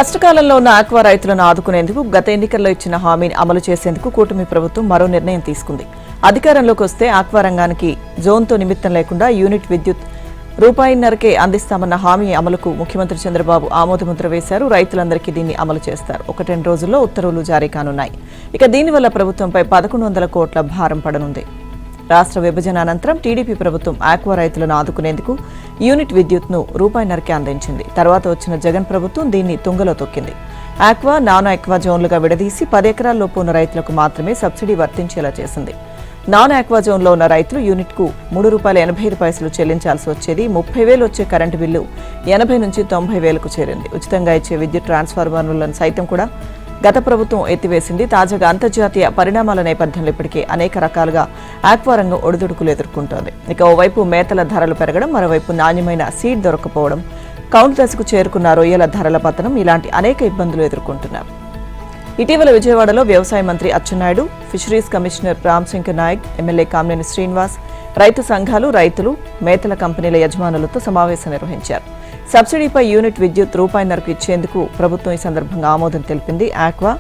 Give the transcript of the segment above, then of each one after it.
కష్టకాలంలో ఉన్న ఆక్వా రైతులను ఆదుకునేందుకు గత ఎన్నికల్లో ఇచ్చిన హామీని అమలు చేసేందుకు కూటమి ప్రభుత్వం మరో నిర్ణయం తీసుకుంది. అధికారంలోకి వస్తే ఆక్వా రంగానికి జోన్తో నిమిత్తం లేకుండా యూనిట్ విద్యుత్ రూపాయిన్నరకే అందిస్తామన్న హామీ అమలుకు ముఖ్యమంత్రి చంద్రబాబు ఆమోదముద్ర వేశారు. రైతులందరికీ దీన్ని అమలు చేస్తారు. 1-2 రోజుల్లో ఉత్తర్వులు జారీ కానున్నాయి. ఇక దీనివల్ల ప్రభుత్వంపై 1100 కోట్ల భారం పడనుంది. రాష్ట్ర విభజన అనంతరం టీడీపీ ప్రభుత్వం ఆక్వా రైతులను ఆదుకునేందుకు యూనిట్ విద్యుత్ను రూపాయిన్నరకే అందించింది. తర్వాత వచ్చిన జగన్ ప్రభుత్వం దీన్ని తుంగలో తొక్కింది. ఆక్వా, నాన్ ఆక్వా జోన్లుగా విడదీసి 10 ఎకరాల్లోపు ఉన్న రైతులకు మాత్రమే సబ్సిడీ వర్తించేలా చేసింది. నాన్ ఆక్వా జోన్లో ఉన్న రైతులు యూనిట్కు ₹3.85 చెల్లించాల్సి వచ్చేది. 30,000 వచ్చే కరెంటు బిల్లు 80 నుంచి 90,000కు చేరింది. ఉచితంగా ఇచ్చే విద్యుత్ ట్రాన్స్ఫార్మర్లను సైతం కూడా గత ప్రభుత్వం ఎత్తివేసింది. తాజాగా అంతర్జాతీయ పరిణామాల నేపథ్యంలో ఇప్పటికే అనేక రకాలుగా ఆక్వా రంగం ఒడిదుడుకులు ఎదుర్కొంటోంది. ఇక ఓవైపు మేతల ధరలు పెరగడం, మరోవైపు నాణ్యమైన సీడ్ దొరకపోవడం, కౌంట్ దశకు చేరుకున్న రొయ్యల ధరల పతనం ఇలాంటి అనేక ఇబ్బందులు ఎదుర్కొంటున్నారు. ఇటీవల విజయవాడలో వ్యవసాయ మంత్రి Atchannaidu, fisheries commissioner Ramashankar Nayak, MLA Kamineni Srinivas, రైతు సంఘాలు, రైతులు, మేతల కంపెనీల యజమానులతో సమావేశం నిర్వహించారు. సబ్సిడీపై యూనిట్ విద్యుత్ రూపాయిన్నరకు ఇచ్చేందుకు ప్రభుత్వం ఈ సందర్భంగా ఆమోదం తెలిపింది. ఆక్వా,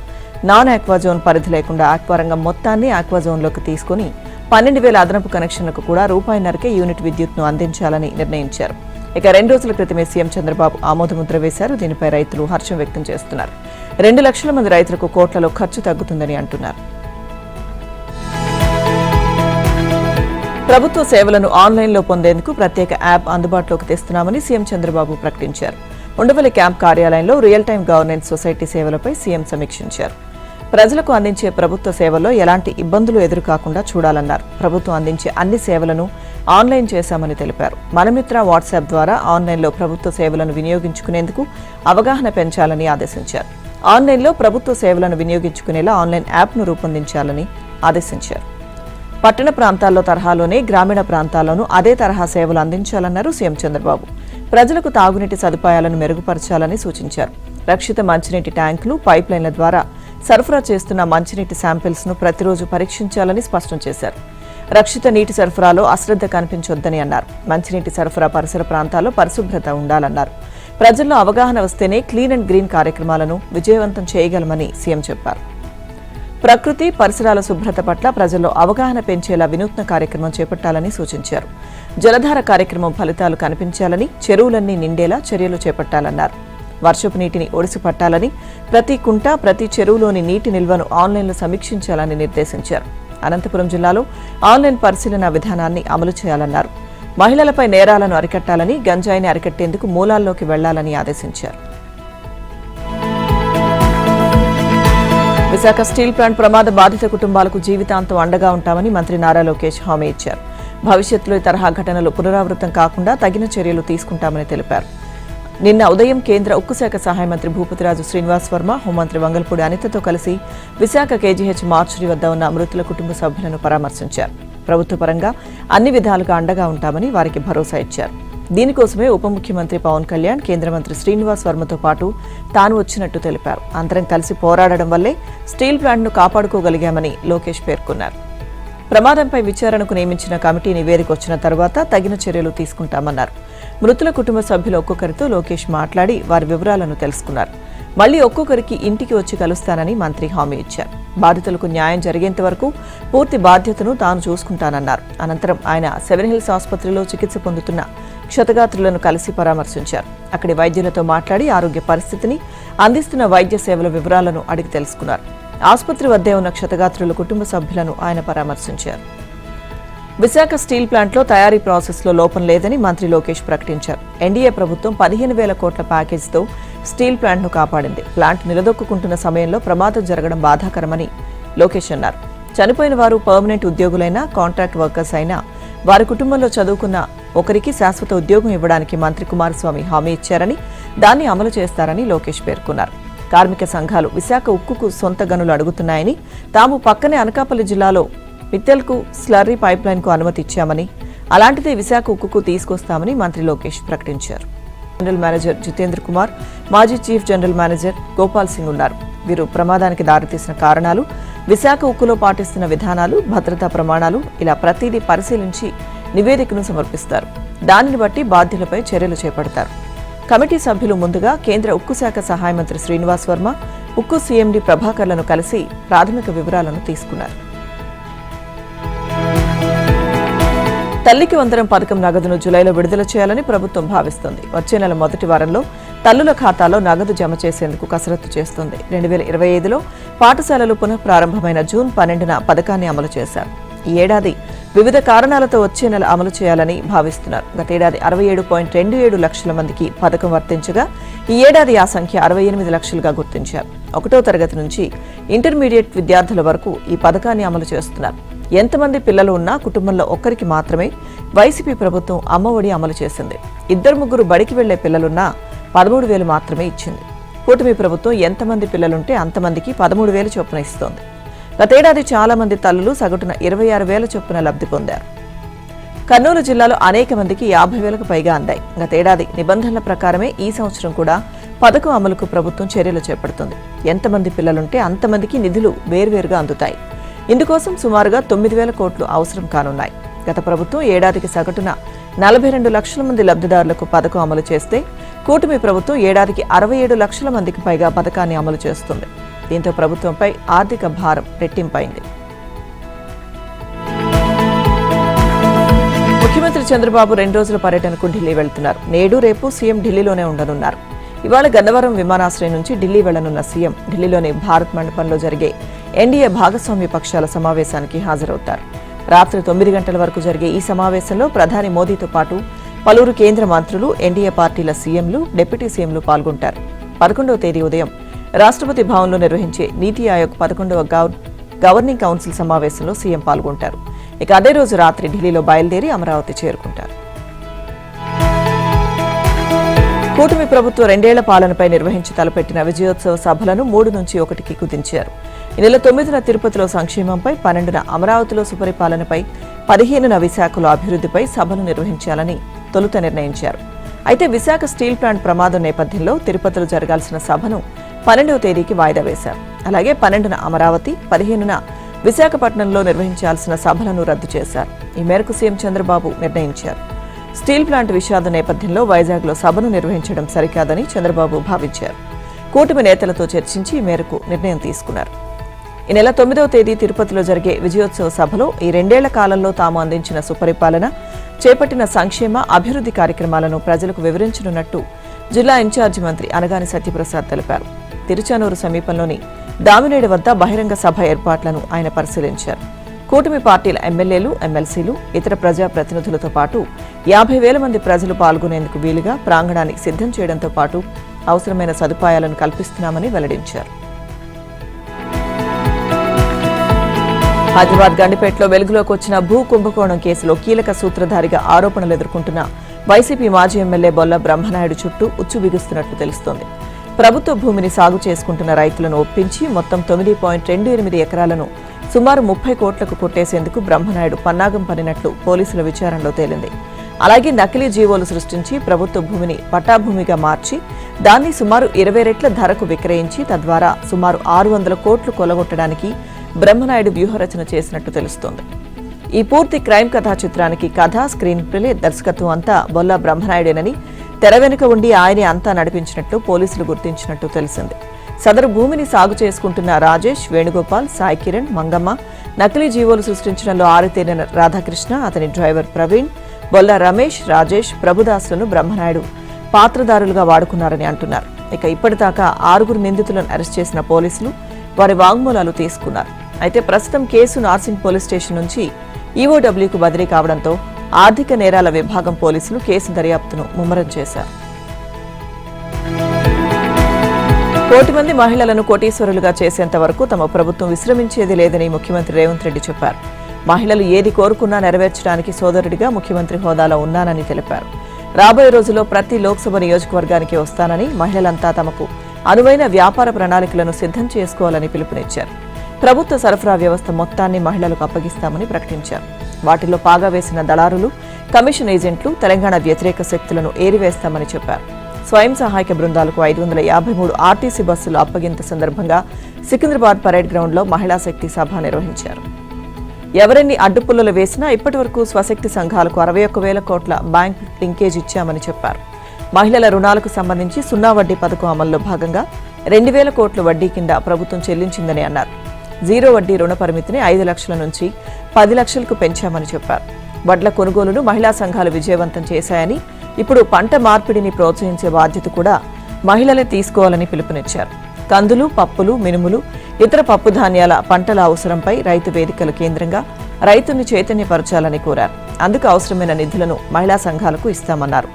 నాన్ ఆక్వా జోన్ పరిధి లేకుండా ఆక్వా రంగం మొత్తాన్ని ఆక్వా జోన్లోకి తీసుకుని 12,000 అదనపు కనెక్షన్లకు కూడా రూపాయిన్నరకే యూనిట్ విద్యుత్ను అందించాలని నిర్ణయించారు. ఇక 2 రోజుల క్రితమే సీఎం చంద్రబాబు ఆమోదముద్ర వేశారు. దీనిపై రైతులు హర్షం వ్యక్తం చేస్తున్నారు. 2 లక్షల మంది రైతులకు కోట్లలో ఖర్చు తగ్గుతుందని అంటున్నారు. ప్రభుత్వ సేవలను ఆన్లైన్లో పొందేందుకు ప్రత్యేక యాప్ అందుబాటులోకి తెస్తున్నామని సీఎం చంద్రబాబు ప్రకటించారు. ఉండవల్లి క్యాంప్ కార్యాలయంలో రియల్ టైం గవర్నెన్స్ సొసైటీ సేవలపై సీఎం సమీక్షించారు. ప్రజలకు అందించే ప్రభుత్వ సేవల్లో ఎలాంటి ఇబ్బందులు ఎదురుకాకుండా చూడాలన్నారు. ప్రభుత్వం అందించే అన్ని సేవలను ఆన్లైన్ చేశామని తెలిపారు. మనమిత్ర వాట్సాప్ ద్వారా ఆన్లైన్లో ప్రభుత్వ సేవలను వినియోగించుకునేందుకు అవగాహన పెంచాలని ఆదేశించారు. ఆన్లైన్లో ప్రభుత్వ సేవలను వినియోగించుకునేలా ఆన్లైన్ యాప్ను రూపొందించాలని ఆదేశించారు. పట్టణ ప్రాంతాల్లో తరహాలోనే గ్రామీణ ప్రాంతాల్లోనూ అదే తరహా సేవలు అందించాలన్నారు సీఎం చంద్రబాబు. ప్రజలకు తాగునీటి సదుపాయాలను మెరుగుపరచాలని సూచించారు. రక్షిత మంచినీటి ట్యాంకులు, పైప్ లైన్ల ద్వారా సరఫరా చేస్తున్న మంచినీటి శాంపిల్స్ను ప్రతిరోజు పరీక్షించాలని స్పష్టం చేశారు. రక్షిత నీటి సరఫరాలో అశ్రద్ధ కనిపించొద్దని అన్నారు. మంచినీటి సరఫరా పరిసర ప్రాంతాల్లో పరిశుభ్రత ఉండాలన్నారు. ప్రజల్లో అవగాహన వస్తేనే క్లీన్ అండ్ గ్రీన్ కార్యక్రమాలను విజయవంతం చేయగలమని సీఎం చెప్పారు. ప్రకృతి, పరిసరాల శుభ్రత పట్ల ప్రజల్లో అవగాహన పెంచేలా వినూత్న కార్యక్రమం చేపట్టాలని సూచించారు. జలధార కార్యక్రమం ఫలితాలు కనిపించాలని, చెరువులన్నీ నిండేలా చర్యలు చేపట్టాలన్నారు. వర్షపు నీటిని ఒడిసి పట్టాలని, ప్రతి కుంట, ప్రతి చెరువులోని నీటి నిల్వను ఆన్లైన్లో సమీక్షించాలని నిర్దేశించారు. అనంతపురం జిల్లాలో ఆన్లైన్ పరిశీలన విధానాన్ని అమలు చేయాలన్నారు. మహిళలపై నేరాలను అరికట్టాలని, గంజాయిని అరికట్టేందుకు మూలాల్లోకి వెళ్లాలని ఆదేశించారు. విశాఖ స్టీల్ ప్లాంట్ ప్రమాద బాధిత కుటుంబాలకు జీవితాంతం అండగా ఉంటామని మంత్రి నారా లోకేష్ హామీ ఇచ్చారు. భవిష్యత్తులో ఈ తరహా ఘటనలు పునరావృతం కాకుండా తగిన చర్యలు తీసుకుంటామని తెలిపారు. నిన్న ఉదయం కేంద్ర ఉక్కు శాఖ సహాయ మంత్రి భూపతిరాజు శ్రీనివాస్ వర్మ, హోంమంత్రి వంగల్పూడి అనితతో కలిసి విశాఖ కేజీహెచ్ మార్చురీ వద్ద ఉన్న మృతుల కుటుంబ సభ్యులను పరామర్శించారు. ప్రభుత్వ పరంగా అన్ని విధాలుగా అండగా ఉంటామని వారికి భరోసా ఇచ్చారు. దీనికోసమే ఉప ముఖ్యమంత్రి పవన్ కళ్యాణ్, కేంద్ర మంత్రి శ్రీనివాస్ వర్మతో పాటు తాను వచ్చినట్టు తెలిపారు. అందరం కలిసి పోరాడడం వల్లే స్టీల్ ప్లాంట్ను కాపాడుకోగలిగామని లోకేష్ పేర్కొన్నారు. ప్రమాదంపై విచారణకు నియమించిన కమిటీ నివేదిక వచ్చిన తర్వాత తగిన చర్యలు తీసుకుంటామన్నారు. మృతుల కుటుంబ సభ్యులు ఒక్కొక్కరితో లోకేష్ మాట్లాడి వారి వివరాలను తెలుసుకున్నారు. మళ్లీ ఒక్కొక్కరికి ఇంటికి వచ్చి కలుస్తానని మంత్రి హామీ ఇచ్చారు. బాధితులకు న్యాయం జరిగేంత వరకు పూర్తి బాధ్యతను తాను చూసుకుంటానన్నారు. అనంతరం ఆయన 7 హిల్స్ ఆసుపత్రిలో చికిత్స పొందుతున్న క్షతగాత్రులను కలిసి పరామర్శించారు. అక్కడి వైద్యులతో మాట్లాడి ఆరోగ్య పరిస్థితిని, అందిస్తున్న వైద్య సేవల వివరాలను అడిగి తెలుసుకున్నారు. ఆసుపత్రి వద్దే ఉన్న క్షతగాత్రుల కుటుంబ సభ్యులను ఆయన పరామర్శించారు. విశాఖ స్టీల్ ప్లాంట్లో తయారీ ప్రాసెస్లో లోపం లేదని మంత్రి లోకేష్ ప్రకటించారు. ఎన్డీఏ ప్రభుత్వం 15,000 కోట్ల ప్యాకేజీతో స్టీల్ ప్లాంట్ను కాపాడింది. ప్లాంట్ నిలదొక్కుంటున్న సమయంలో ప్రమాదం జరగడం బాధాకరమని లోకేష్ అన్నారు. చనిపోయిన వారు పర్మనెంట్ ఉద్యోగులైనా, కాంట్రాక్ట్ వర్కర్స్ అయినా వారి కుటుంబంలో చదువుకున్న ఒకరికి శాశ్వత ఉద్యోగం ఇవ్వడానికి మంత్రి కుమారస్వామి హామీ ఇచ్చారని, దాన్ని అమలు చేస్తారని లోకేష్ పేర్కొన్నారు. కార్మిక సంఘాలు విశాఖ ఉక్కుకు సొంత గనులు అడుగుతున్నాయని, తాము పక్కనే అనకాపల్లి జిల్లాలో మిత్తెల్కు స్లర్రీ పైప్లైన్కు అనుమతి ఇచ్చామని, అలాంటిదే విశాఖ ఉక్కుకు తీసుకొస్తామని మంత్రి లోకేష్ ప్రకటించారు. జనరల్ మేనేజర్ జితేంద్ర కుమార్, మాజీ chief general manager Gopal Singh ఉన్నారు. వీరు ప్రమాదానికి దారితీసిన కారణాలు, విశాఖ ఉక్కులో పాటిస్తున్న విధానాలు, భద్రతా ప్రమాణాలు ఇలా ప్రతిదీ పరిశీలించి నివేదికను సమర్పిస్తారు. దానిని బట్టి బాధ్యులపై చర్యలు చేపడతారు. కమిటీ సభ్యులు ముందుగా కేంద్ర ఉక్కు శాఖ సహాయ మంత్రి శ్రీనివాస్ వర్మ, ఉక్కు సీఎండీ ప్రభాకర్లను కలిసి ప్రాథమిక వివరాలను తీసుకున్నారు. తల్లికి వందనం పథకం నగదును జులైలో విడుదల చేయాలని ప్రభుత్వం భావిస్తోంది. వచ్చే నెల మొదటి వారంలో తల్లుల ఖాతాలో నగదు జమ చేసేందుకు కసరత్తు చేస్తోంది. 2025లో పాఠశాలలు పునఃప్రారంభమైన జూన్ 12న పథకాన్ని అమలు చేశారు. ఈ ఏడాది వివిధ కారణాలతో వచ్చే నెల అమలు చేయాలని భావిస్తున్నారు. గతేడాది 67.27 లక్షల మందికి పథకం వర్తించగా ఈ ఏడాది ఆ సంఖ్య 68 లక్షలుగా గుర్తించారు. 1వ తరగతి నుంచి ఇంటర్మీడియట్ విద్యార్థుల వరకు ఈ పథకాన్ని అమలు చేస్తున్నారు. ఎంతమంది పిల్లలు ఉన్నా కుటుంబంలో ఒక్కరికి మాత్రమే వైసీపీ ప్రభుత్వం అమ్మఒడి అమలు చేసింది. 2-3 బడికి వెళ్లే పిల్లలున్నా 13,000 మాత్రమే ఇచ్చింది. కూటమి ప్రభుత్వం ఎంతమంది పిల్లలుంటే అంతమందికి 13,000 చొప్పున ఇస్తోంది. గతేడాది చాలా మంది తల్లులు సగటున 26,000 చొప్పున లబ్ధి పొందారు. కర్నూలు జిల్లాలో అనేక మందికి 50,000కు పైగా అందాయి. గతేడాది నిబంధనల ప్రకారమే ఈ సంవత్సరం కూడా పథకం అమలుకు ప్రభుత్వం చర్యలు చేపడుతుంది. ఎంతమంది పిల్లలుంటే అంతమందికి నిధులు వేర్వేరుగా అందుతాయి. ఇందుకోసం సుమారుగా 9,000 కోట్లు అవసరం కానున్నాయి. గత ప్రభుత్వం ఏడాదికి సగటున 42 లక్షల మంది లబ్ధిదారులకు పథకం అమలు చేస్తే కూటమి ప్రభుత్వం ఏడాదికి 67 లక్షల మందికి పైగా పథకాన్ని అమలు చేస్తుంది. దీంతో ప్రభుత్వంపై ఆర్థిక భారం రెట్టింపైంది. ముఖ్యమంత్రి చంద్రబాబు 2 రోజుల పర్యటనకు ఢిల్లీ వెళ్తున్నారు. నేడు రేపు సీఎం ఢిల్లీలోనే ఉండనున్నారు. ఇవాళ గన్నవరం విమానాశ్రయం నుంచి ఢిల్లీ వెళ్లనున్న సీఎం ఢిల్లీలోని భారత్ మండపంలో జరిగే ఎన్డీఏ భాగస్వామ్య పక్షాల సమావేశానికి హాజరవుతారు. రాత్రి 9 గంటల వరకు జరిగే ఈ సమావేశంలో ప్రధాని మోదీతో పాటు పలువురు కేంద్ర మంత్రులు, ఎన్డీఏ పార్టీల సీఎంలు, డిప్యూటీ సీఎంలు పాల్గొంటారు. 11వ తేదీ ఉదయం రాష్ట్రపతి భవన్లో నిర్వహించే నీతి ఆయోగ్ 11వ గవర్నింగ్ కౌన్సిల్ సమావేశంలో సీఎం పాల్గొంటారు. ఇక అదే రోజు రాత్రి ఢిల్లీలో బయలుదేరి అమరావతి చేరుకుంటారు. కూటమి ప్రభుత్వం 2 ఏళ్ల పాలనపై నిర్వహించి తలపెట్టిన విజయోత్సవ సభలను 3 నుంచి 1కి కుదించారు. ఈ నెల 9న తిరుపతిలో సంక్షేమంపై, 12న అమరావతిలో సుపరిపాలనపై, 15న విశాఖలో అభివృద్ధిపై సభలు నిర్వహించాలని తొలుత నిర్ణయించారు. అయితే విశాఖ స్టీల్ ప్లాంట్ ప్రమాదం నేపథ్యంలో తిరుపతిలో జరగాల్సిన సభను 12వ తేదీకి వాయిదా వేశారు. అలాగే 12న అమరావతి, 15న విశాఖపట్నంలో నిర్వహించాల్సిన సభలను రద్దు చేశారు. ఈ మేరకు సీఎం చంద్రబాబు నిర్ణయించారు. స్టీల్ ప్లాంట్ విషాద నేపథ్యంలో వైజాగ్లో సభను నిర్వహించడం సరికాదని చంద్రబాబు భావించారు. కూటమి నేతలతో చర్చించి ఈ మేరకు నిర్ణయం తీసుకున్నారు. ఈ నెల 9వ తేదీ తిరుపతిలో జరిగే విజయోత్సవ సభలో ఈ 2 ఏళ్ల కాలంలో తాము అందించిన సుపరిపాలన, చేపట్టిన సంక్షేమ, అభివృద్ధి కార్యక్రమాలను ప్రజలకు వివరించనున్నట్టు జిల్లా ఇన్ఛార్జి మంత్రి అనగాని సత్యప్రసాద్ తెలిపారు. తిరుచానూరు సమీపంలోని దామినేడు వద్ద బహిరంగ సభ ఏర్పాట్లను ఆయన పరిశీలించారు. కూటమి పార్టీల ఎమ్మెల్యేలు, ఎమ్మెల్సీలు, ఇతర ప్రజాప్రతినిధులతో పాటు 50,000 మంది ప్రజలు పాల్గొనేందుకు వీలుగా ప్రాంగణాన్ని సిద్ధం చేయడంతో పాటు అవసరమైన సదుపాయాలను కల్పిస్తున్నామని వెల్లడించారు. హైదరాబాద్ గండిపేటలో వెలుగులోకి వచ్చిన భూ కుంభకోణం కేసులో కీలక సూత్రధారిగా ఆరోపణలు ఎదుర్కొంటున్న వైసీపీ మాజీ ఎమ్మెల్యే బొల్ల బ్రహ్మనాయుడు చుట్టూ ఉచ్చు బిగుస్తున్నట్లు తెలుస్తోంది. ప్రభుత్వ భూమిని సాగు చేసుకుంటున్న రైతులను ఒప్పించి మొత్తం 9.28 ఎకరాలను సుమారు 30 కోట్లకు కొట్టేసేందుకు బ్రహ్మనాయుడు పన్నాగం పనినట్లు పోలీసుల విచారణలో తేలింది. అలాగే నకిలీ జీవోలు సృష్టించి ప్రభుత్వ భూమిని పట్టాభూమిగా మార్చి దాన్ని సుమారు 20 రెట్ల ధరకు విక్రయించి తద్వారా సుమారు 600 కోట్లు కొలగొట్టడానికి బ్రహ్మనాయుడు వ్యూహరచన చేసినట్టు తెలుస్తోంది. ఈ పూర్తి క్రైమ్ కథా చిత్రానికి కథ, స్క్రీన్ ప్లే, దర్శకత్వం అంతా బొల్ల బ్రహ్మనాయుడేనని, తెర వెనుక ఉండి ఆయనే అంతా నడిపించినట్టు పోలీసులు గుర్తించినట్టు తెలిసింది. సదరు భూమిని సాగు చేసుకుంటున్న రాజేష్, వేణుగోపాల్, సాయి కిరణ్, మంగమ్మ నకిలీ జీవోలు సృష్టించడంలో ఆరితేరిన రాధాకృష్ణ, అతని డ్రైవర్ ప్రవీణ్, బొల్ల రమేష్, రాజేష్, ప్రభుదాసులను బ్రహ్మనాయుడు పాత్రదారులుగా వాడుకున్నారని అంటున్నారు. ఇక ఇప్పటిదాకా 6 నిందితులను అరెస్ట్ చేసిన పోలీసులు వారి వాంగ్మూలాలు తీసుకున్నారు. అయితే ప్రస్తుతం కేసు నార్సింగ్ పోలీస్ స్టేషన్ నుంచి ఈఓడబ్ల్యూకు బదిలీ కావడంతో ఆర్థిక నేరాల విభాగం పోలీసులు కేసు దర్యాప్తును ముమ్మరం చేశారు. 1 కోటి మంది మహిళలను కోటీశ్వరులుగా చేసేంత వరకు తమ ప్రభుత్వం విశ్రమించేది లేదని ముఖ్యమంత్రి రేవంత్ రెడ్డి చెప్పారు. మహిళలు ఏది కోరుకున్నా నెరవేర్చడానికి సోదరుడిగా ముఖ్యమంత్రి హోదాలో ఉన్నానని తెలిపారు. రాబోయే రోజుల్లో ప్రతి లోక్సభ నియోజకవర్గానికి వస్తానని, మహిళలంతా తమకు అనువైన వ్యాపార ప్రణాళికలను సిద్ధం చేసుకోవాలని పిలుపునిచ్చారు. ప్రభుత్వ సరఫరా వ్యవస్థ మొత్తాన్ని మహిళలకు అప్పగిస్తామని ప్రకటించారు. వాటిలో పాగా వేసిన దళారులు, కమిషన్ ఏజెంట్లు, తెలంగాణ వ్యతిరేక శక్తులను ఏరివేస్తామని చెప్పారు. స్వయం సహాయక బృందాలకు 553 ఆర్టీసీ బస్సులు అప్పగింత సందర్భంగా సికింద్రాబాద్ పరేడ్ గ్రౌండ్లో మహిళా శక్తి సభ నిర్వహించారు. ఎవరెన్ని అడ్డుపుల్లలు వేసినా ఇప్పటి వరకు స్వశక్తి సంఘాలకు 61,000 కోట్ల బ్యాంక్ లింకేజ్ ఇచ్చామని చెప్పారు. మహిళల రుణాలకు సంబంధించి 0 వడ్డీ పథకం అమల్లో భాగంగా 2,000 కోట్ల వడ్డీ కింద ప్రభుత్వం చెల్లించిందని అన్నారు. 0 వడ్డీ రుణ పరిమితిని 5 లక్షల నుంచి 10 లక్షలకు పెంచామని చెప్పారు. వడ్ల కొనుగోలును మహిళా సంఘాలు విజయవంతం చేశాయని, ఇప్పుడు పంట మార్పిడిని ప్రోత్సహించే బాధ్యత కూడా మహిళలే తీసుకోవాలని పిలుపునిచ్చారు. కందులు, పప్పులు, మినుములు, ఇతర పప్పు ధాన్యాల పంటల అవసరంపై రైతు వేదికల కేంద్రంగా రైతుల్ని చైతన్యపరచాలని కోరారు. అందుకు అవసరమైన నిధులను మహిళా సంఘాలకు ఇస్తామన్నారు.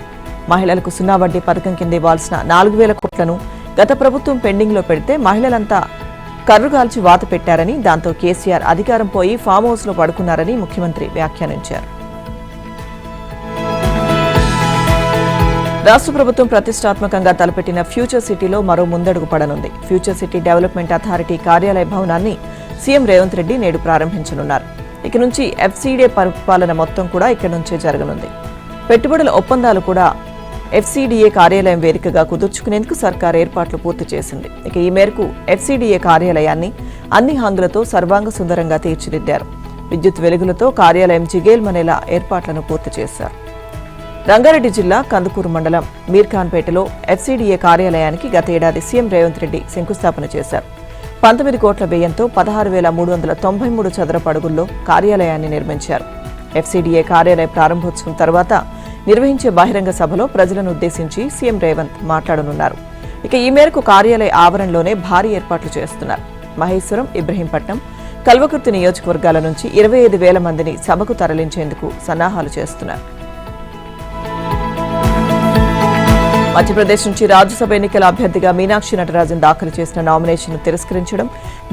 మహిళలకు 0 వడ్డీ పథకం కింద ఇవ్వాల్సిన 4,000 కోట్లను గత ప్రభుత్వం పెండింగ్లో పెడితే మహిళలంతా కర్రుగాల్చి వాత పెట్టారని, దాంతో కేసీఆర్ అధికారం పోయి ఫామ్ హౌస్లో పడుకున్నారని ముఖ్యమంత్రి వ్యాఖ్యానించారు. రాష్ట్ర ప్రభుత్వం ప్రతిష్టాత్మకంగా తలపెట్టిన ఫ్యూచర్ సిటీలో మరో ముందడుగు పడనుంది. ఫ్యూచర్ సిటీ డెవలప్మెంట్ అథారిటీ కార్యాలయ భవనాన్ని సీఎం రేవంత్ రెడ్డి నేడు ప్రారంభించనున్నారు. ఇక నుంచి ఎఫ్సీడీఏ పరిపాలన మొత్తం కూడా ఇక్కడి నుంచే జరగనుంది. పెట్టుబడుల ఒప్పందాలు కూడా ఎఫ్సీడీఏ కార్యాలయం వేదికగా కుదుర్చుకునేందుకు సర్కార్ ఏర్పాట్లు పూర్తి చేసింది. ఇక ఈ మేరకు ఎఫ్సీడీఏ కార్యాలయాన్ని అన్ని హంగులతో సర్వాంగ సుందరంగా తీర్చిదిద్దారు. విద్యుత్ వెలుగులతో కార్యాలయం జిగేల్మనేలా ఏర్పాట్లను పూర్తి చేశారు. రంగారెడ్డి జిల్లా కందుకూరు మండలం మీర్ఖాన్పేటలో ఎఫ్సీడీఏ కార్యాలయానికి గత ఏడాది సీఎం రేవంత్ రెడ్డి శంకుస్థాపన చేశారు. 19 కోట్ల వ్యయంతో 16,393 చదరపు అడుగుల్లో కార్యాలయాన్ని నిర్మించారు. ఎఫ్సీడీఏ కార్యాలయ ప్రారంభోత్సవం తర్వాత నిర్వహించే బహిరంగ సభలో ప్రజలను ఉద్దేశించి సీఎం రేవంత్ మాట్లాడనున్నారు. ఇక ఈ మేరకు కార్యాలయ ఆవరణలోనే భారీ ఏర్పాట్లు చేస్తున్నారు. మహేశ్వరం, ఇబ్రహీంపట్నం, కల్వకుర్తి నియోజకవర్గాల నుంచి 25,000 మందిని సభకు తరలించేందుకు సన్నాహాలు చేస్తున్నారు. మధ్యప్రదేశ్ నుంచి రాజ్యసభ ఎన్నికల అభ్యర్థిగా మీనాక్షి నటరాజన్ దాఖలు చేసిన నామినేషన్ను తిరస్కరించడం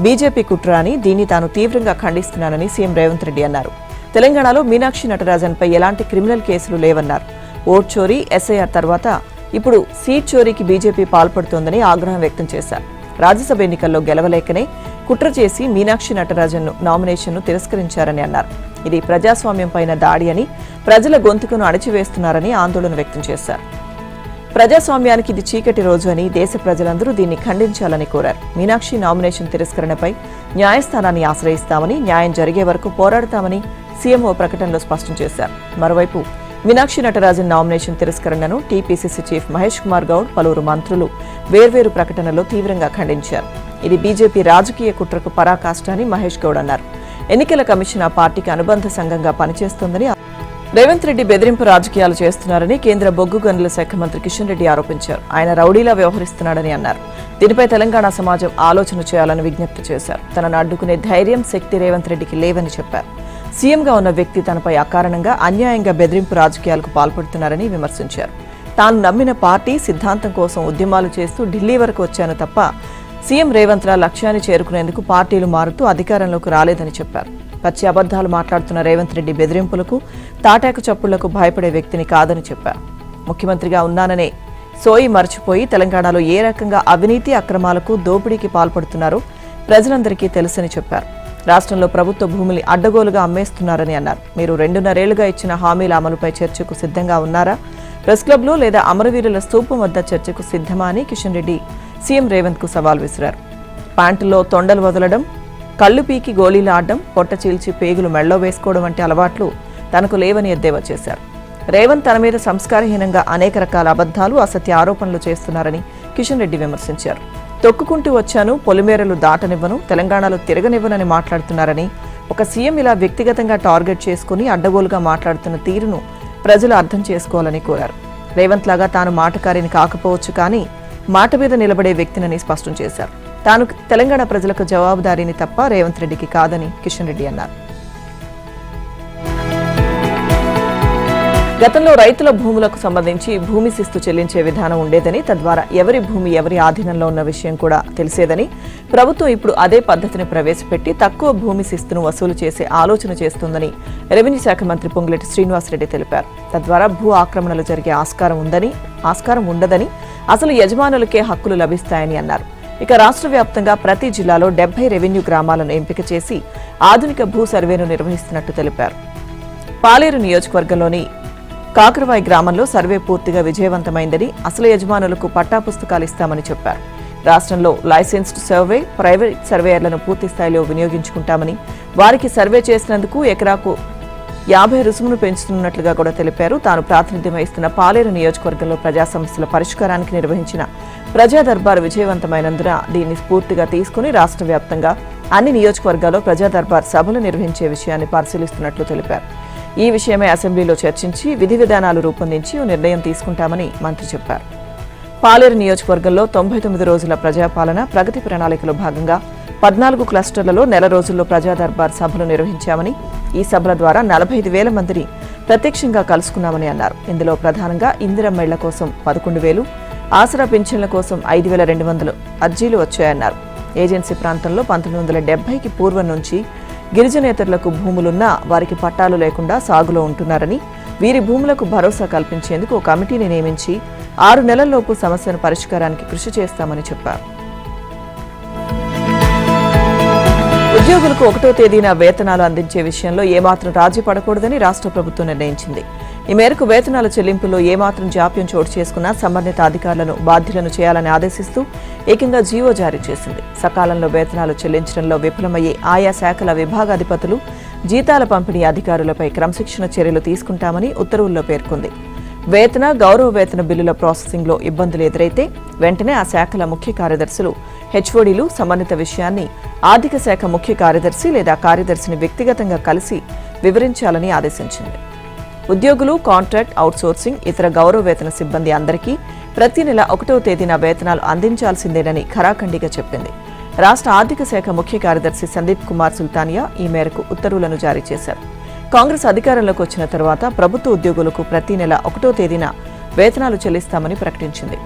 బీజేపీ కుట్ర అని, దీన్ని తాను తీవ్రంగా ఖండిస్తున్నానని సీఎం రేవంత్ రెడ్డి అన్నారు. తెలంగాణలో మీనాక్షి నటరాజన్పై ఎలాంటి క్రిమినల్ కేసులు లేవన్నారు. ఓట్ చోరీ, ఎస్ఐఆర్ తర్వాత ఇప్పుడు సీట్ చోరీకి బీజేపీ పాల్పడుతోందని ఆగ్రహం వ్యక్తం చేశారు. రాజ్యసభ ఎన్నికల్లో గెలవలేకనే కుట్ర చేసి మీనాక్షి నటరాజన్ నామినేషన్ను తిరస్కరించారని అన్నారు. ఇది ప్రజాస్వామ్యంపైన దాడి అని, ప్రజల గొంతుకును అణచివేస్తున్నారని ఆందోళన వ్యక్తం చేశారు. ప్రజాస్వామ్యానికి ఇది చీకటి రోజు అని, దేశ ప్రజలందరూ దీన్ని ఖండించాలని కోరారు. మీనాక్షి నామినేషన్ తిరస్కరణపై న్యాయస్థానాన్ని ఆశ్రయిస్తామని, న్యాయం జరిగే వరకు పోరాడతామని సీఎం ఓ ప్రకటనలో స్పష్టం చేశారు. మరోవైపు మీనాక్షి నటరాజన్ నామినేషన్ తిరస్కరణను టీపీసీసీ చీఫ్ మహేష్ కుమార్ గౌడ్, పలువురు మంత్రులు వేర్వేరు ప్రకటనలో తీవ్రంగా ఖండించారు. ఇది బీజేపీ రాజకీయ కుట్రకు పరాకాష్ట అని మహేష్ గౌడ్ అన్నారు. ఎన్నికల కమిషన్ ఆ పార్టీకి అనుబంధ సంఘంగా పనిచేస్తోందని, రేవంత్ రెడ్డి బెదిరింపు రాజకీయాలు చేస్తున్నారని కేంద్ర బొగ్గు గనుల శాఖ మంత్రి కిషన్ రెడ్డి ఆరోపించారు. ఆయన రౌడీలా వ్యవహరిస్తున్నాడని అన్నారు. దీనిపై తెలంగాణ సమాజం ఆలోచన చేయాలని విజ్ఞప్తి చేశారు. తనను అడ్డుకునే ధైర్యం, శక్తి రేవంత్ రెడ్డికి లేవని చెప్పారు. సీఎంగా ఉన్న వ్యక్తి తనపై అకారణంగా అన్యాయంగా బెదిరింపు రాజకీయాలకు పాల్పడుతున్నారని విమర్శించారు. తాను నమ్మిన పార్టీ సిద్ధాంతం కోసం ఉద్యమాలు చేస్తూ ఢిల్లీ వరకు వచ్చాను తప్ప సీఎం రేవంత్ రా లక్ష్యాన్ని చేరుకునేందుకు పార్టీలు మారుతూ అధికారంలోకి రాలేదని చెప్పారు. పచ్చి అబద్ధాలు మాట్లాడుతున్న రేవంత్ రెడ్డి బెదిరింపులకు, తాటాకు చప్పుళ్లకు భయపడే వ్యక్తిని కాదని చెప్పారు. ముఖ్యమంత్రిగా ఉన్నాననే సోయి మర్చిపోయి తెలంగాణలో ఏ రకంగా అవినీతి, అక్రమాలకు, దోపిడీకి పాల్పడుతున్నారో ప్రజలందరికీ తెలుసని చెప్పారు. రాష్ట్రంలో ప్రభుత్వ భూములు అడ్డగోలుగా అమ్మేస్తున్నారని అన్నారు. మీరు 2.5 ఏళ్లుగా ఇచ్చిన హామీల అమలుపై చర్చకు సిద్ధంగా ఉన్నారా? ప్రెస్ క్లబ్లో లేదా అమరవీరుల స్తూపం వద్ద చర్చకు సిద్ధమా అని కిషన్ రెడ్డి సీఎం రేవంత్ కు సవాల్ విసిరారు. ప్యాంటులో తొండలు వదలడం, కళ్ళు పీకి గోళీలు ఆడడం, పొట్ట చీల్చి పేగులు మెళ్ళో వేసుకోవడం వంటి అలవాట్లు తనకు లేవని ఎద్దేవా చేశారు. రేవంత్ తన మీద సంస్కారహీనంగా అనేక రకాల అబద్ధాలు, అసత్య ఆరోపణలు చేస్తున్నారని కిషన్ రెడ్డి విమర్శించారు. తొక్కుకుంటూ వచ్చాను, పొలిమేరలు దాటనివ్వను, తెలంగాణలో తిరగనివ్వనని మాట్లాడుతున్నారని, ఒక సీఎం ఇలా వ్యక్తిగతంగా టార్గెట్ చేసుకుని అడ్డగోలుగా మాట్లాడుతున్న తీరును ప్రజలు అర్థం చేసుకోవాలని కోరారు. రేవంత్ లాగా తాను మాటకారిని కాకపోవచ్చు, కానీ మాట మీద నిలబడే వ్యక్తినని స్పష్టం చేశారు. తాను తెలంగాణ ప్రజలకు జవాబుదారీని తప్ప రేవంత్ రెడ్డికి కాదని కిషన్ రెడ్డి అన్నారు. గతంలో రైతుల భూములకు సంబంధించి భూమి శిస్తు చెల్లించే విధానం ఉండేదని, తద్వారా ఎవరి భూమి ఎవరి ఆధీనంలో ఉన్న విషయం కూడా తెలిసేదని, ప్రభుత్వం ఇప్పుడు అదే పద్ధతిని ప్రవేశపెట్టి తక్కువ భూమి శిస్తును వసూలు చేసే ఆలోచన చేస్తోందని రెవెన్యూ శాఖ మంత్రి పొంగులేటి శ్రీనివాసరెడ్డి తెలిపారు. తద్వారా భూ ఆక్రమణలు జరిగే ఆస్కారం ఉండదని, అసలు యజమానులకే హక్కులు లభిస్తాయని అన్నారు. ఇక రాష్ట్ర వ్యాప్తంగా ప్రతి జిల్లాలో 70 రెవెన్యూ గ్రామాలను ఎంపిక చేసి ఆధునిక భూ సర్వేను నిర్వహిస్తున్నట్టు తెలిపారు. పాలేరు నియోజకవర్గంలోని కాకరవాయి గ్రామంలో సర్వే పూర్తిగా విజయవంతమైందని, అసలు యజమానులకు పట్టా పుస్తకాలు ఇస్తామని చెప్పారు. రాష్ట్రంలో లైసెన్స్డ్ సర్వే, ప్రైవేట్ సర్వేయర్లను పూర్తి స్థాయిలో వినియోగించుకుంటామని, వారికి సర్వే చేసినందుకు ఎకరాకు 50 రుసుమును పెంచుతున్నట్లుగా కూడా తెలిపారు. తాను ప్రాతినిధ్యం వహిస్తున్న పాలేరు నియోజకవర్గంలో ప్రజా సమస్యల పరిష్కారానికి నిర్వహించిన ప్రజా దర్బార్ విజయవంతమైనందున దీన్ని స్ఫూర్తిగా తీసుకుని రాష్ట్ర వ్యాప్తంగా అన్ని నియోజకవర్గాల్లో ప్రజా దర్బార్ సభలు నిర్వహించే విషయాన్ని పరిశీలిస్తున్నట్లు తెలిపారు. ఈ విషయమై అసెంబ్లీలో చర్చించి విధి విధానాలు రూపొందించి ఓ నిర్ణయం తీసుకుంటామని మంత్రి చెప్పారు. పాలేరు నియోజకవర్గంలో 99 రోజుల ప్రజాపాలన ప్రగతి ప్రణాళికలో భాగంగా 14 క్లస్టర్లలో నెల రోజుల్లో ప్రజా దర్బార్ సభలు నిర్వహించామని, ఈ సభల ద్వారా 45,000 మందిని ప్రత్యక్షంగా కలుసుకున్నామని అన్నారు. ఇందులో ప్రధానంగా ఇందిరమ్మ ఇళ్ల కోసం 11,000, ఆసరా పింఛన్ల కోసం 5,200 అర్జీలు వచ్చాయన్నారు. ఏజెన్సీ ప్రాంతంలో 1970కి పూర్వం నుంచి గిరిజనేతరులకు భూములున్నా వారికి పట్టాలు లేకుండా సాగులో ఉంటున్నారని, వీరి భూములకు భరోసా కల్పించేందుకు ఓ కమిటీని నియమించి 6 నెలల్లోపు సమస్యను పరిష్కారానికి కృషి చేస్తామని చెప్పారు. ఉద్యోగులకు 1వ తేదీన వేతనాలు అందించే విషయంలో ఏమాత్రం రాజీ పడకూడదని రాష్ట్ర ప్రభుత్వం నిర్ణయించింది. ఈ మేరకు వేతనాల చెల్లింపుల్లో ఏమాత్రం జాప్యం చోటు చేసుకున్నా సంబంధిత అధికారులను బాధ్యులను చేయాలని ఆదేశిస్తూ ఏకంగా జీవో జారీ చేసింది. సకాలంలో వేతనాలు చెల్లించడంలో విఫలమయ్యే ఆయా శాఖల విభాగాధిపతులు, జీతాల పంపిణీ అధికారులపై క్రమశిక్షణ చర్యలు తీసుకుంటామని ఉత్తర్వుల్లో పేర్కొంది. వేతన, గౌరవ వేతన బిల్లుల ప్రాసెసింగ్లో ఇబ్బందులు ఎదురైతే వెంటనే ఆ శాఖల ముఖ్య కార్యదర్శులు, హెచ్ఓడీలు సంబంధిత విషయాన్ని ఆర్థిక శాఖ ముఖ్య కార్యదర్శి లేదా కార్యదర్శిని వ్యక్తిగతంగా కలిసి వివరించాలని ఆదేశించింది. ఉద్యోగులు, కాంట్రాక్ట్, అవుట్సోర్సింగ్, ఇతర గౌరవ వేతన సిబ్బంది అందరికీ ప్రతి నెల 1వ తేదీన వేతనాలు అందించాల్సిందేనని ఖరాఖండిగా చెప్పింది. రాష్ట్ర ఆర్థిక శాఖ ముఖ్య కార్యదర్శి సందీప్ కుమార్ సుల్తానియా ఈ మేరకు ఉత్తర్వులను జారీ చేశారు. కాంగ్రెస్ అధికారంలోకి వచ్చిన తర్వాత ప్రభుత్వ ఉద్యోగులకు ప్రతి నెల 1వ తేదీన వేతనాలు చెల్లిస్తామని ప్రకటించింది.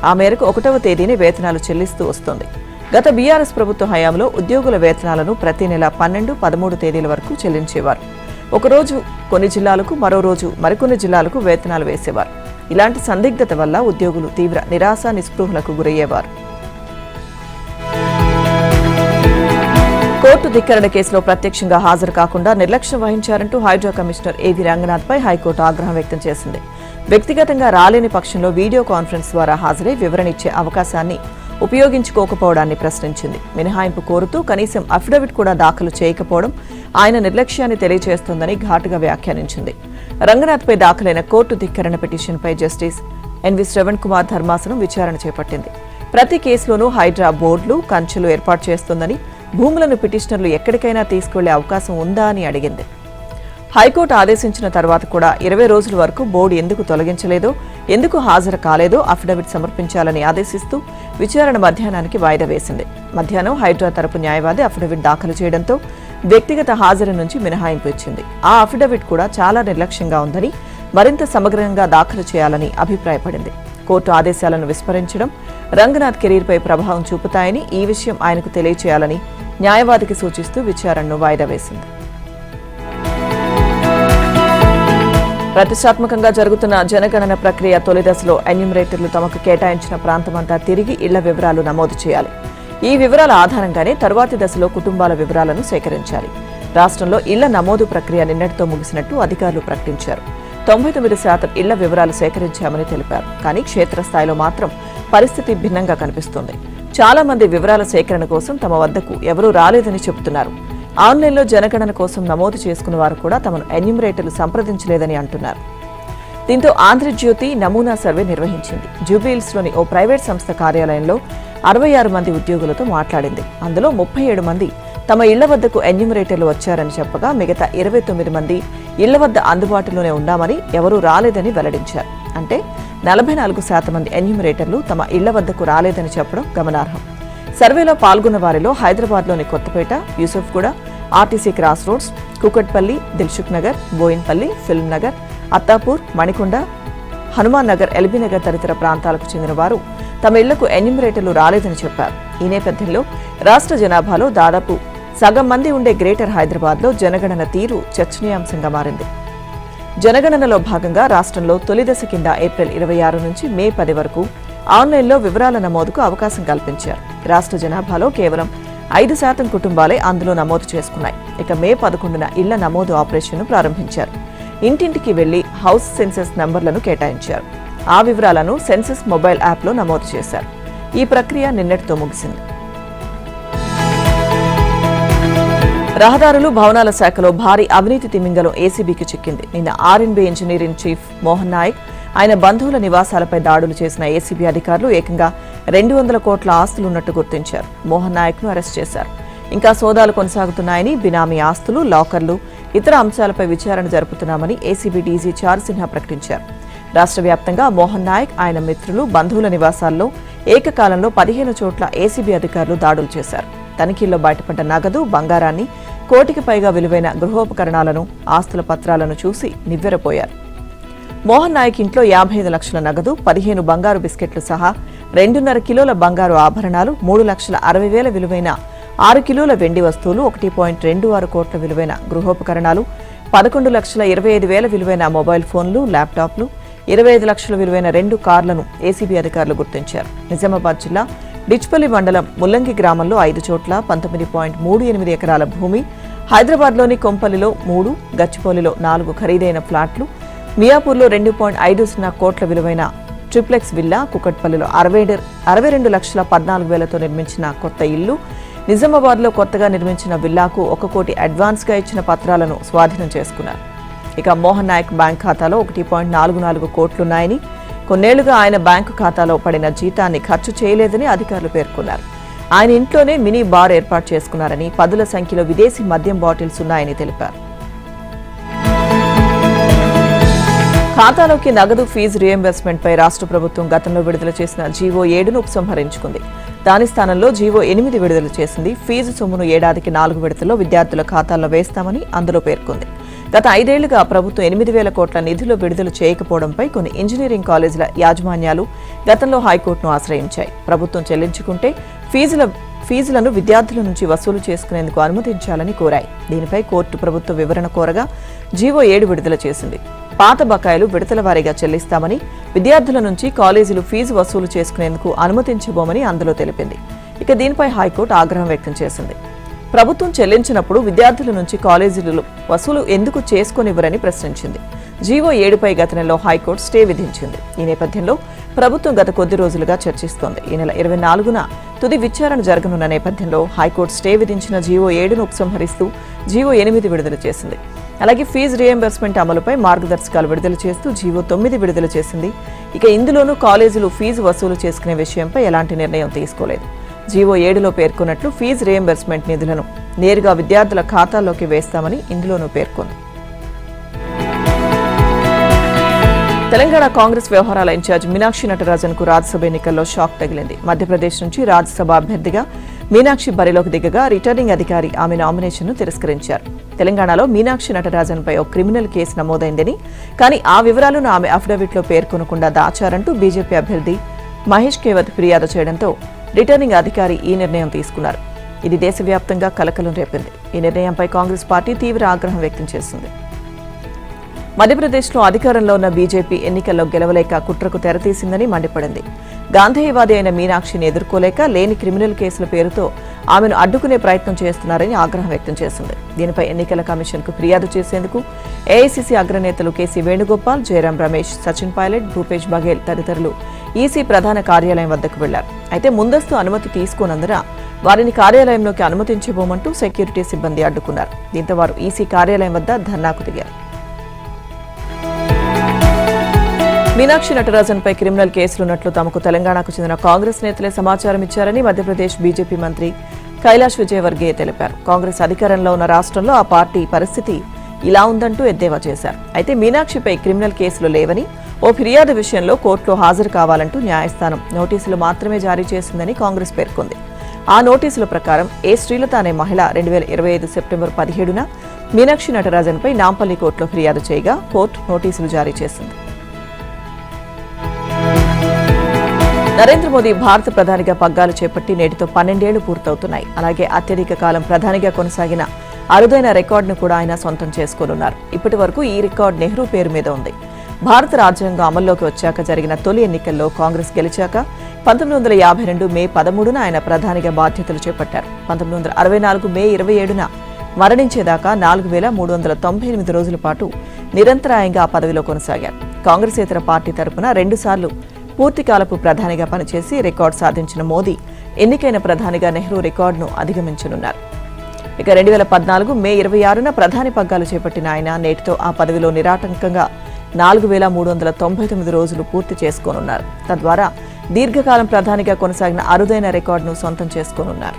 ఆ మేరకు 1వ తేదీని వేతనాలు చెల్లిస్తూ వస్తోంది. గత బీఆర్ఎస్ ప్రభుత్వ హయాంలో ఉద్యోగుల వేతనాలను ప్రతి నెల 12, 13 తేదీల వరకు చెల్లించేవారు. ఒకరోజు కొన్ని జిల్లాలకు, మరో రోజు మరికొన్ని జిల్లాలకు వేతనాలు వేసేవారు. ఇలాంటి సందిగ్ధత వల్ల ఉద్యోగులు తీవ్ర నిరాశ, నిస్పృహలకు గురయ్యేవారు. కోర్టు ధిక్కరణ కేసులో ప్రత్యక్షంగా హాజరు కాకుండా నిర్లక్ష్యం వహించారంటూ హైడ్రా కమిషనర్ ఏవి రంగనాథ్పై హైకోర్టు ఆగ్రహం వ్యక్తం చేసింది. వ్యక్తిగతంగా రాలేని పక్షంలో వీడియో కాన్ఫరెన్స్ ద్వారా హాజరై వివరణ ఇచ్చే అవకాశాన్ని ఉపయోగించుకోకపోవడాన్ని ప్రశ్నించింది. మినహాయింపు కోరుతూ కనీసం అఫిడవిట్ కూడా దాఖలు చేయకపోవడం ఆయన నిర్లక్ష్యాన్ని తెలియజేస్తోందని ఘాటుగా వ్యాఖ్యానించింది. రంగనాథ్పై దాఖలైన కోర్టు ధిక్కరణ పిటిషన్పై జస్టిస్ ఎన్వి శ్రవణ్ కుమార్ ధర్మాసనం విచారణ చేపట్టింది. ప్రతి కేసులోనూ హైడ్రా బోర్డులు, కంచెలు ఏర్పాటు చేస్తోందని, భూములను పిటిషనర్లు ఎక్కడికైనా తీసుకువెళ్లే అవకాశం ఉందా అని అడిగింది. హైకోర్టు ఆదేశించిన తర్వాత కూడా 20 రోజుల వరకు బోర్డు ఎందుకు తొలగించలేదో, ఎందుకు హాజరు కాలేదో అఫిడవిట్ సమర్పించాలని ఆదేశిస్తూ విచారణ మధ్యాహ్నానికి వాయిదా వేసింది. మధ్యాహ్నం హైడ్రా తరపు న్యాయవాది అఫిడవిట్ దాఖలు చేయడంతో వ్యక్తిగత హాజరు నుంచి మినహాయింపు ఇచ్చింది. ఆ అఫిడవిట్ కూడా చాలా నిర్లక్ష్యంగా ఉందని, మరింత సమగ్రంగా దాఖలు చేయాలని అభిప్రాయపడింది. కోర్టు ఆదేశాలను విస్మరించడం రంగనాథ్ కెరీర్పై ప్రభావం చూపుతాయని, ఈ విషయం ఆయనకు తెలియచేయాలని న్యాయవాదికి సూచిస్తూ విచారణను వాయిదా వేసింది. ప్రతిష్టాత్మకంగా జరుగుతున్న జనగణన ప్రక్రియ తొలి దశలో ఎన్యూమరేటర్లు తమకు కేటాయించిన ప్రాంతమంతా తిరిగి ఇళ్ల వివరాలు నమోదు చేయాలి. ఈ వివరాల ఆధారంగానే తరువాతి దశలో కుటుంబాల వివరాలను సేకరించాలి. రాష్ట్రంలో ఇళ్ల నమోదు ప్రక్రియ నిన్నటితో ముగిసినట్టు అధికారులు ప్రకటించారు. 99% ఇళ్ల వివరాలు సేకరించామని తెలిపారు. కానీ క్షేత్రస్థాయిలో మాత్రం పరిస్థితి భిన్నంగా కనిపిస్తోంది. చాలా మంది వివరాల సేకరణ కోసం తమ వద్దకు ఎవరూ రాలేదని చెబుతున్నారు. ఆన్లైన్లో జనగణన కోసం నమోదు చేసుకున్న వారు కూడా తమను ఎన్యూమరేటర్లు సంప్రదించలేదని అంటున్నారు. దీంతో ఆంధ్రజ్యోతి నమూనా సర్వే నిర్వహించింది. జూబ్లీహిల్స్లోని ఓ ప్రైవేట్ సంస్థ కార్యాలయంలో 66 మంది ఉద్యోగులతో మాట్లాడింది. అందులో 37 మంది తమ ఇళ్ల వద్దకు ఎన్యూమరేటర్లు వచ్చారని చెప్పగా, మిగతా 29 మంది ఇళ్ల వద్ద అందుబాటులోనే ఉన్నామని, ఎవరూ రాలేదని వెల్లడించారు. అంటే 44% మంది ఎన్యూమరేటర్లు తమ ఇళ్ల వద్దకు రాలేదని చెప్పడం గమనార్హం. సర్వేలో పాల్గొన్న వారిలో హైదరాబాద్లోని Kothapet, Yousufguda, RTC cross roads, Kukatpally, Dilsukh Nagar, Bowenpally, film Nagar, Attapur, Manikonda, Hanuman Nagar, LB Nagar తదితర ప్రాంతాలకు చెందిన వారు తమ ఇళ్లకు ఎన్యూమరేటర్లు రాలేదని చెప్పారు. ఈ నేపథ్యంలో రాష్ట్ర జనాభాలో దాదాపు సగం మంది ఉండే గ్రేటర్ హైదరాబాద్లో జనగణన తీరు చర్చనీయాంశంగా మారింది. జనగణనలో భాగంగా రాష్ట్రంలో తొలి దశ కింద ఏప్రిల్ 26 నుంచి మే 10 వరకు ఆన్లైన్లో వివరాల నమోదుకు అవకాశం కల్పించారు. రాష్ట్ర జనాభాలో కేవలం 5% కుటుంబాలే అందులో నమోదు చేసుకున్నాయి. ఇక మే 11న ఇళ్ల నమోదు ఆపరేషన్ను ప్రారంభించారు. ఇంటింటికి వెళ్లి హౌస్ సెన్సస్ నంబర్లను కేటాయించారు. ఆ వివరాలను సెన్సస్ మొబైల్ యాప్లో నమోదు చేశారు. ఈ ప్రక్రియ నిన్నటితో ముగిసింది. రహదారులు భవనాల శాఖలో భారీ అవినీతి తిమింగలం ఏసీబీకి చిక్కింది. నిన్న RNB engineering chief Mohan Nayak, ఆయన బంధువుల నివాసాలపై దాడులు చేసిన ఏసీబీ అధికారులు ఏకంగా 200 కోట్ల ఆస్తులున్నట్టు గుర్తించారు. మోహన్ నాయక్ ను అరెస్ట్ చేశారు. ఇంకా సోదాలు కొనసాగుతున్నాయని, బినామీ ఆస్తులు, లాకర్లు, ఇతర అంశాలపై విచారణ జరుపుతున్నామని ఏసీబీ డీజీ చారుసిన్హా ప్రకటించారు. రాష్ట్ర వ్యాప్తంగా మోహన్ నాయక్, ఆయన మిత్రులు, బంధువుల నివాసాల్లో ఏకకాలంలో 15 చోట్ల ఏసీబీ అధికారులు దాడులు చేశారు. తనిఖీల్లో బయటపడ్డ నగదు, బంగారాన్ని, కోటికి పైగా విలువైన గృహోపకరణాలను, ఆస్తుల పత్రాలను చూసి నివ్వెరపోయారు. మోహన్ నాయక్ ఇంట్లో 55 లక్షల నగదు, 15 బంగారు బిస్కెట్లు సహా 2.5 కిలోల బంగారు ఆభరణాలు, 3,60,000 విలువైన 6 కిలోల వెండి వస్తువులు, 1.26 కోట్ల విలువైన గృహోపకరణాలు, 11,25,000 విలువైన మొబైల్ ఫోన్లు, ల్యాప్టాప్లు, 25 లక్షల విలువైన 2 కార్లను ఏసీబీ అధికారులు గుర్తించారు. నిజామాబాద్ జిల్లా డిచ్పల్లి మండలం ముల్లంగి గ్రామంలో 5 చోట్ల 19.38 ఎకరాల భూమి, హైదరాబాద్లోని కొంపల్లిలో 3, గచ్చిపల్లిలో 4 ఖరీదైన ఫ్లాట్లు, మియాపూర్లో 2.50 కోట్ల విలువైన ట్రిప్లెక్స్ విల్లా, కుకట్పల్లిలో 62 లక్షల 14,000తో నిర్మించిన కొత్త ఇల్లు, నిజామాబాద్లో కొత్తగా నిర్మించిన విల్లాకు 1 కోటి అడ్వాన్స్గా ఇచ్చిన పత్రాలను స్వాధీనం చేసుకున్నారు. ఇక మోహన్ నాయక్ బ్యాంక్ ఖాతాలో 1.44 కోట్లున్నాయని, కొన్నేళ్లుగా ఆయన బ్యాంకు ఖాతాలో పడిన జీతాన్ని ఖర్చు చేయలేదని అధికారులు పేర్కొన్నారు. ఆయన ఇంట్లోనే మినీ బార్ ఏర్పాటు చేసుకున్నారని, 10ల సంఖ్యలో విదేశీ మద్యం బాటిల్స్ ఉన్నాయని తెలిపారు. ఖాతాలోకి నగదు ఫీజు రియంబర్స్మెంట్ పై రాష్ట్ర ప్రభుత్వం గతంలో విడుదల చేసిన జీవో 7ను ఉపసంహరించుకుంది. దాని స్థానంలో జీవో 8 విడుదల చేసింది. ఫీజు సొమ్మును ఏడాదికి 4 విడతల్లో విద్యార్థుల ఖాతాల్లో వేస్తామని అందులో పేర్కొంది. గత 5 ఏళ్లుగా ప్రభుత్వం 8,000 కోట్ల నిధులు విడుదల చేయకపోవడంపై కొన్ని ఇంజనీరింగ్ కాలేజీల యాజమాన్యాలు గతంలో హైకోర్టును ఆశ్రయించాయి. ప్రభుత్వం చెల్లించుకుంటే ఫీజులను విద్యార్థుల నుంచి వసూలు చేసుకునేందుకు అనుమతించాలని కోరాయి. దీనిపై కోర్టు ప్రభుత్వ వివరణ కోరగా జీవో 7 విడుదల చేసింది. పాత బకాయిలు విడతల వారీగా చెల్లిస్తామని, విద్యార్థుల నుంచి కాలేజీలు ఫీజు వసూలు చేసుకునేందుకు అనుమతించబోమని అందులో తెలిపింది. ఇక దీనిపై హైకోర్టు ఆగ్రహం వ్యక్తం చేసింది. ప్రభుత్వం చెల్లించినప్పుడు విద్యార్థుల నుంచి కాలేజీలు వసూలు ఎందుకు చేసుకోనివ్వరని ప్రశ్నించింది. జీవో 7పై గత నెలలో హైకోర్టు స్టే విధించింది. ఈ నేపథ్యంలో ప్రభుత్వం గత కొద్ది రోజులుగా చర్చిస్తోంది. ఈ నెల 24న తుది విచారణ జరగనున్న నేపథ్యంలో హైకోర్టు స్టే విధించిన జీవో 7ను ఉపసంహరిస్తూ జీవో 8 విడుదల చేసింది. అలాగే ఫీజు రియంబర్స్మెంట్ అమలుపై మార్గదర్శకాలు విడుదల చేస్తూ జీవో 9 విడుదల చేసింది. ఇక ఇందులోనూ కాలేజీలు ఫీజు వసూలు చేసుకునే విషయంపై ఎలాంటి నిర్ణయం తీసుకోలేదు. జీవో 7లో పేర్కొన్నట్లు ఫీజు రియంబర్స్మెంట్ నిధులను నేరుగా విద్యార్థుల ఖాతాల్లోకి వేస్తామని ఇందులోనూ పేర్కొంది. తెలంగాణ కాంగ్రెస్ వ్యవహారాల ఇన్ఛార్జ్ మీనాక్షి నటరాజన్కు రాజ్యసభ ఎన్నికల్లో షాక్ తగిలింది. మధ్యప్రదేశ్ నుంచి రాజ్యసభ అభ్యర్థిగా మీనాక్షి బరిలోకి దిగగా రిటర్నింగ్ అధికారి ఆమె నామినేషన్ను తిరస్కరించారు. తెలంగాణలో మీనాక్షి నటరాజన్పై ఓ క్రిమినల్ కేసు నమోదైందని, కానీ ఆ వివరాలను ఆమె అఫిడవిట్లో పేర్కొనకుండా దాచారంటూ బీజేపీ అభ్యర్థి మహేష్ కేవత్ ఫిర్యాదు చేయడంతో రిటర్నింగ్ అధికారి ఈ నిర్ణయం తీసుకున్నారు. ఇది దేశవ్యాప్తంగా కలకలం రేపింది. ఈ నిర్ణయంపై కాంగ్రెస్ పార్టీ తీవ్ర ఆగ్రహం వ్యక్తం చేసింది. మధ్యప్రదేశ్లో అధికారంలో ఉన్న బీజేపీ ఎన్నికల్లో గెలవలేక కుట్రకు తెరతీసిందని మండిపడింది. గాంధేయవాది అయిన మీనాక్షిని ఎదుర్కోలేక లేని క్రిమినల్ కేసుల పేరుతో ఆమెను అడ్డుకునే ప్రయత్నం చేస్తున్నారని ఆగ్రహం వ్యక్తం చేసింది. దీనిపై ఎన్నికల కమిషన్కు ఫిర్యాదు చేసేందుకు ఏఐసీసీ అగ్రనేతలు కేసీ వేణుగోపాల్, జయరాం రమేష్, సచిన్ పైలట్, భూపేష్ బఘేల్ తదితరులు ఈసీ ప్రధాన కార్యాలయం వద్దకు వెళ్లారు. అయితే ముందస్తు అనుమతి తీసుకోనందున వారిని కార్యాలయంలోకి అనుమతించబోమంటూ సెక్యూరిటీ సిబ్బంది అడ్డుకున్నారు. దీంతో వారు ఈసీ కార్యాలయం వద్ద ధర్నాకు దిగారు. మీనాక్షి నటరాజన్పై క్రిమినల్ కేసులున్నట్లు తమకు తెలంగాణకు చెందిన కాంగ్రెస్ నేతలే సమాచారం ఇచ్చారని మధ్యప్రదేశ్ బీజేపీ మంత్రి కైలాష్ విజయవర్గీయ తెలిపారు. కాంగ్రెస్ అధికారంలో ఉన్న రాష్ట్రంలో ఆ పార్టీ పరిస్థితి ఇలా ఉందంటూ ఎద్దేవా చేశారు. అయితే మీనాక్షిపై క్రిమినల్ కేసులు లేవని, ఓ ఫిర్యాదు విషయంలో కోర్టులో హాజరు కావాలంటూ న్యాయస్థానం నోటీసులు మాత్రమే జారీ చేసిందని కాంగ్రెస్ పేర్కొంది. ఆ నోటీసుల ప్రకారం ఏ శ్రీలత అనే మహిళ 2025 సెప్టెంబర్ 17న మీనాక్షి నటరాజన్పై నాంపల్లి కోర్టులో ఫిర్యాదు చేయగా కోర్టు నోటీసులు జారీ చేసింది. నరేంద్ర మోదీ భారత ప్రధానిగా పగ్గాలు చేపట్టి నేటితో 12 ఏళ్లు పూర్తవుతున్నాయి. అలాగే అత్యధిక కాలం ప్రధానిగా కొనసాగిన అరుదైన రికార్డును కూడా ఆయన సొంతం చేసుకోనున్నారు. ఇప్పటి వరకు ఈ రికార్డు నెహ్రూ పేరు మీద ఉంది. భారత రాజ్యాంగం అమల్లోకి వచ్చాక జరిగిన తొలి ఎన్నికల్లో కాంగ్రెస్ గెలిచాక 1952 మే 13న ఆయన ప్రధానిగా బాధ్యతలు చేపట్టారు. 1964 మే 27న మరణించేదాకా 4,398 రోజుల పాటు నిరంతరాయంగా ఆ పదవిలో కొనసాగారు. కాంగ్రెసేతర పార్టీ తరపున 2 సార్లు పూర్తికాలపు ప్రధానిగా పనిచేసి రికార్డు సాధించిన మోదీ ఎన్నికైన ప్రధానిగా నెహ్రూ రికార్డును అధిగమించనున్నారు. ఇక 2014 మే 26న ప్రధాని పగ్గాలు చేపట్టిన ఆయన నేటితో ఆ పదవిలో నిరాటంకంగా 4399 రోజులు పూర్తి చేసుకోనున్నారు. తద్వారా దీర్ఘకాలం ప్రధానిగా కొనసాగిన అరుదైన రికార్డును సొంతం చేసుకోనున్నారు.